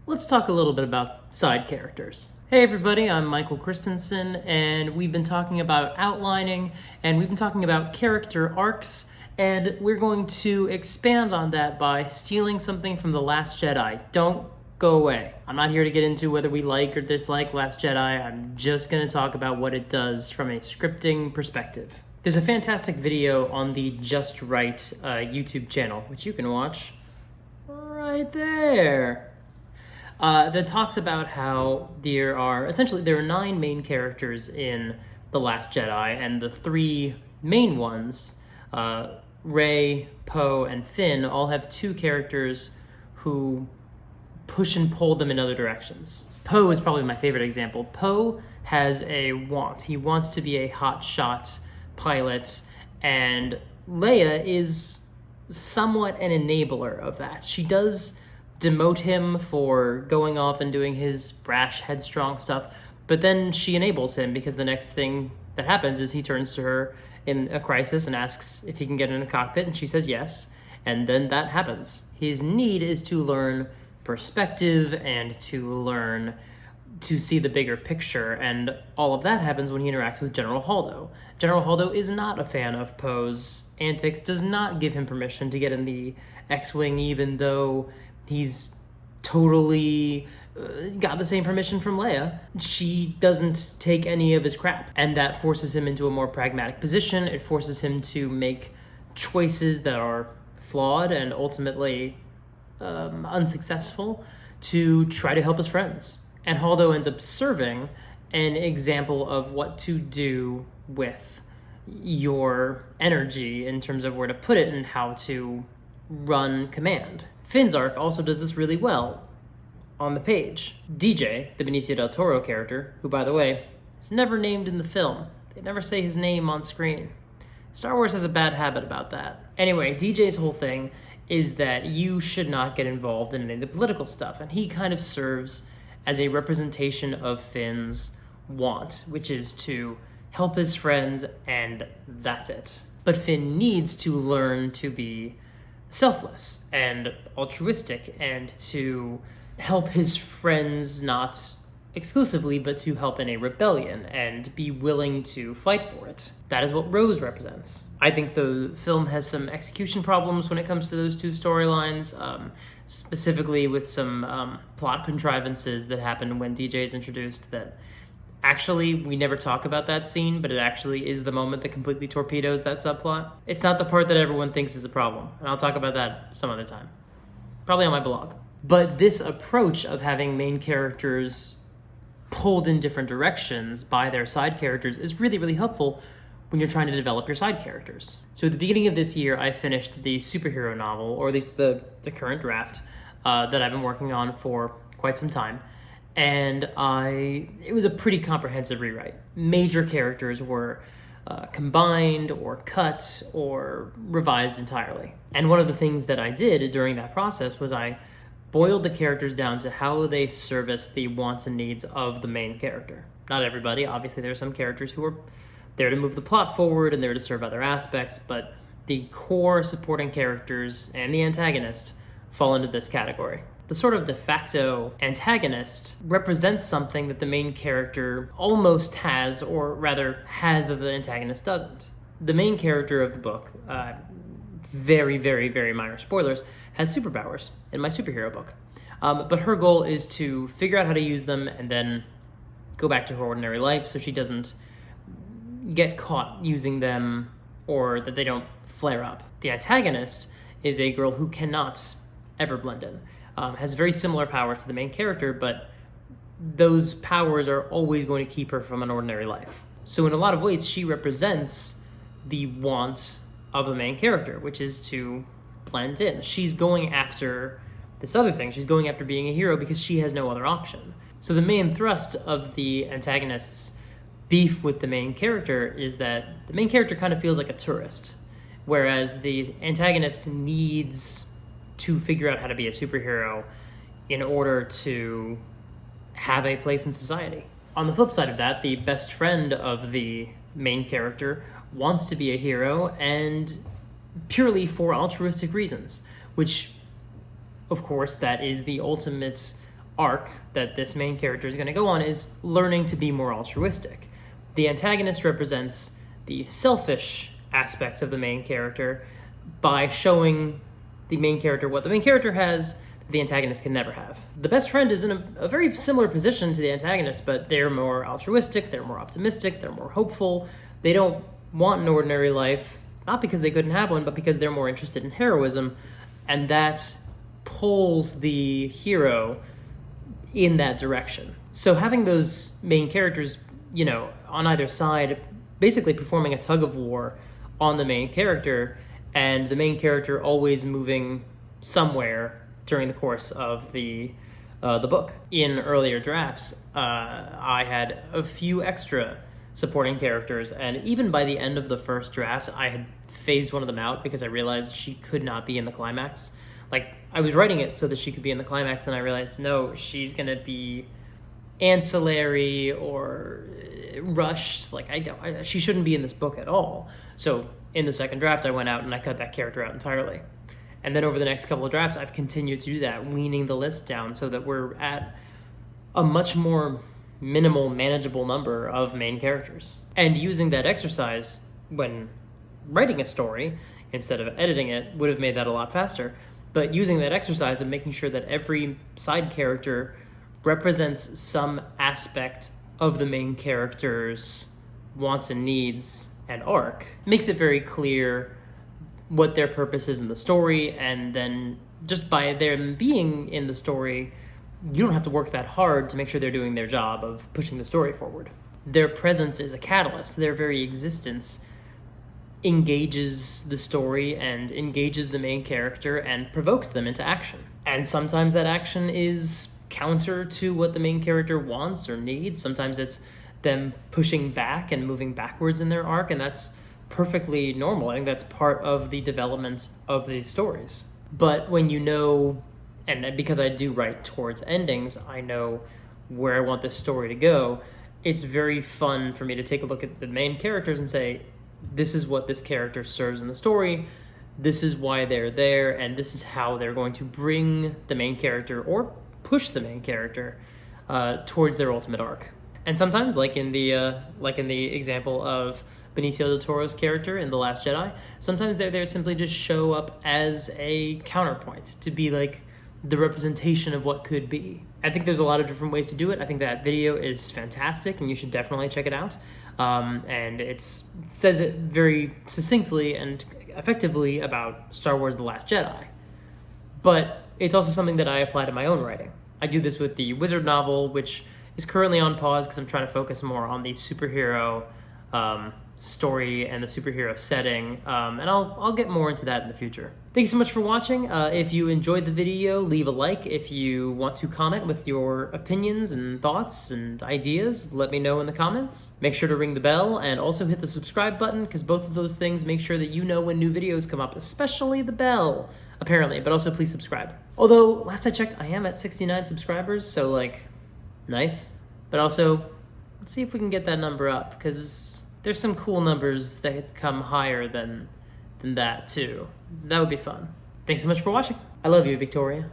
let's talk a little bit about side characters. Hey everybody, I'm Michael Christensen, and we've been talking about outlining, and we've been talking about character arcs, and we're going to expand on that by stealing something from The Last Jedi. Don't go away. I'm not here to get into whether we like or dislike Last Jedi. I'm just going to talk about what it does from a scripting perspective. There's a fantastic video on the Just Right YouTube channel, which you can watch right there. That talks about how there are 9 main characters in The Last Jedi, and the 3 main ones, Rey, Poe, and Finn, all have 2 characters who push and pull them in other directions. Poe is probably my favorite example. Poe has a want. He wants to be a hotshot pilot, and Leia is somewhat an enabler of that. She does demote him for going off and doing his brash, headstrong stuff, but then she enables him because the next thing that happens is he turns to her in a crisis and asks if he can get in a cockpit, and she says yes, and then that happens. His need is to learn perspective and to learn to see the bigger picture, and all of that happens when he interacts with General Holdo. General Holdo is not a fan of Poe's antics, does not give him permission to get in the X-Wing, even though he's totally got the same permission from Leia. She doesn't take any of his crap, and that forces him into a more pragmatic position. It forces him to make choices that are flawed and ultimately unsuccessful to try to help his friends. And Holdo ends up serving an example of what to do with your energy in terms of where to put it and how to run command. Finn's arc also does this really well on the page. DJ, the Benicio del Toro character, who, by the way, is never named in the film. They never say his name on screen. Star Wars has a bad habit about that. Anyway, DJ's whole thing is that you should not get involved in any of the political stuff, and he kind of serves as a representation of Finn's want, which is to help his friends, and that's it. But Finn needs to learn to be selfless and altruistic and to help his friends, not exclusively, but to help in a rebellion and be willing to fight for it. That is what Rose represents. I think the film has some execution problems when it comes to those 2 storylines, specifically with some plot contrivances that happen when DJ is introduced that actually, we never talk about that scene, but it actually is the moment that completely torpedoes that subplot. It's not the part that everyone thinks is the problem, and I'll talk about that some other time. Probably on my blog. But this approach of having main characters pulled in different directions by their side characters is really, really helpful when you're trying to develop your side characters. So at the beginning of this year, I finished the superhero novel, or at least the current draft, that I've been working on for quite some time. And it was a pretty comprehensive rewrite. Major characters were combined or cut or revised entirely. And one of the things that I did during that process was I boiled the characters down to how they service the wants and needs of the main character. Not everybody. Obviously, there are some characters who are there to move the plot forward and there to serve other aspects, but the core supporting characters and the antagonist fall into this category. The sort of de facto antagonist represents something that the main character almost has, or rather has that the antagonist doesn't. The main character of the book, very, very, very minor spoilers, has superpowers in my superhero book. But her goal is to figure out how to use them and then go back to her ordinary life so she doesn't get caught using them or that they don't flare up. The antagonist is a girl who cannot ever blend in. Has very similar powers to the main character, but those powers are always going to keep her from an ordinary life. So in a lot of ways, she represents the want of the main character, which is to blend in. She's going after this other thing. She's going after being a hero because she has no other option. So the main thrust of the antagonist's beef with the main character is that the main character kind of feels like a tourist, whereas the antagonist needs to figure out how to be a superhero in order to have a place in society. On the flip side of that, the best friend of the main character wants to be a hero, and purely for altruistic reasons, which, of course, that is the ultimate arc that this main character is going to go on is learning to be more altruistic. The antagonist represents the selfish aspects of the main character by showing the main character what the main character has that the antagonist can never have. The best friend is in a very similar position to the antagonist, but they're more altruistic, they're more optimistic, they're more hopeful. They don't want an ordinary life, not because they couldn't have one, but because they're more interested in heroism, and that pulls the hero in that direction. So having those main characters, on either side, basically performing a tug-of-war on the main character, and the main character always moving somewhere during the course of the book. In earlier drafts, I had a few extra supporting characters, and even by the end of the first draft, I had phased one of them out because I realized she could not be in the climax. Like, I was writing it so that she could be in the climax, and I realized, no, she's gonna be ancillary or rushed. Like, she shouldn't be in this book at all. So in the second draft, I went out and I cut that character out entirely. And then over the next couple of drafts, I've continued to do that, weaning the list down so that we're at a much more minimal, manageable number of main characters. And using that exercise when writing a story, instead of editing it, would have made that a lot faster. But using that exercise of making sure that every side character represents some aspect of the main character's wants and needs and arc makes it very clear what their purpose is in the story, and then just by them being in the story, you don't have to work that hard to make sure they're doing their job of pushing the story forward. Their presence is a catalyst. Their very existence engages the story and engages the main character and provokes them into action. And sometimes that action is counter to what the main character wants or needs. Sometimes it's them pushing back and moving backwards in their arc, and that's perfectly normal. I think that's part of the development of these stories. But when you know, and because I do write towards endings, I know where I want this story to go, it's very fun for me to take a look at the main characters and say, this is what this character serves in the story, this is why they're there, and this is how they're going to bring the main character or push the main character towards their ultimate arc. And sometimes, like in the example of Benicio del Toro's character in The Last Jedi, sometimes they're there simply to show up as a counterpoint, to be like the representation of what could be. I think there's a lot of different ways to do it. I think that video is fantastic, and you should definitely check it out. And it says it very succinctly and effectively about Star Wars The Last Jedi. But it's also something that I apply to my own writing. I do this with the Wizard novel, which is currently on pause because I'm trying to focus more on the superhero story and the superhero setting, and I'll get more into that in the future. Thank you so much for watching. If you enjoyed the video, leave a like. If you want to comment with your opinions and thoughts and ideas, let me know in the comments. Make sure to ring the bell and also hit the subscribe button, because both of those things make sure that you know when new videos come up, especially the bell, apparently, but also please subscribe. Although, last I checked, I am at 69 subscribers, so like, nice. But also, let's see if we can get that number up, because there's some cool numbers that come higher than that too. That would be fun. Thanks so much for watching. I love you, Victoria.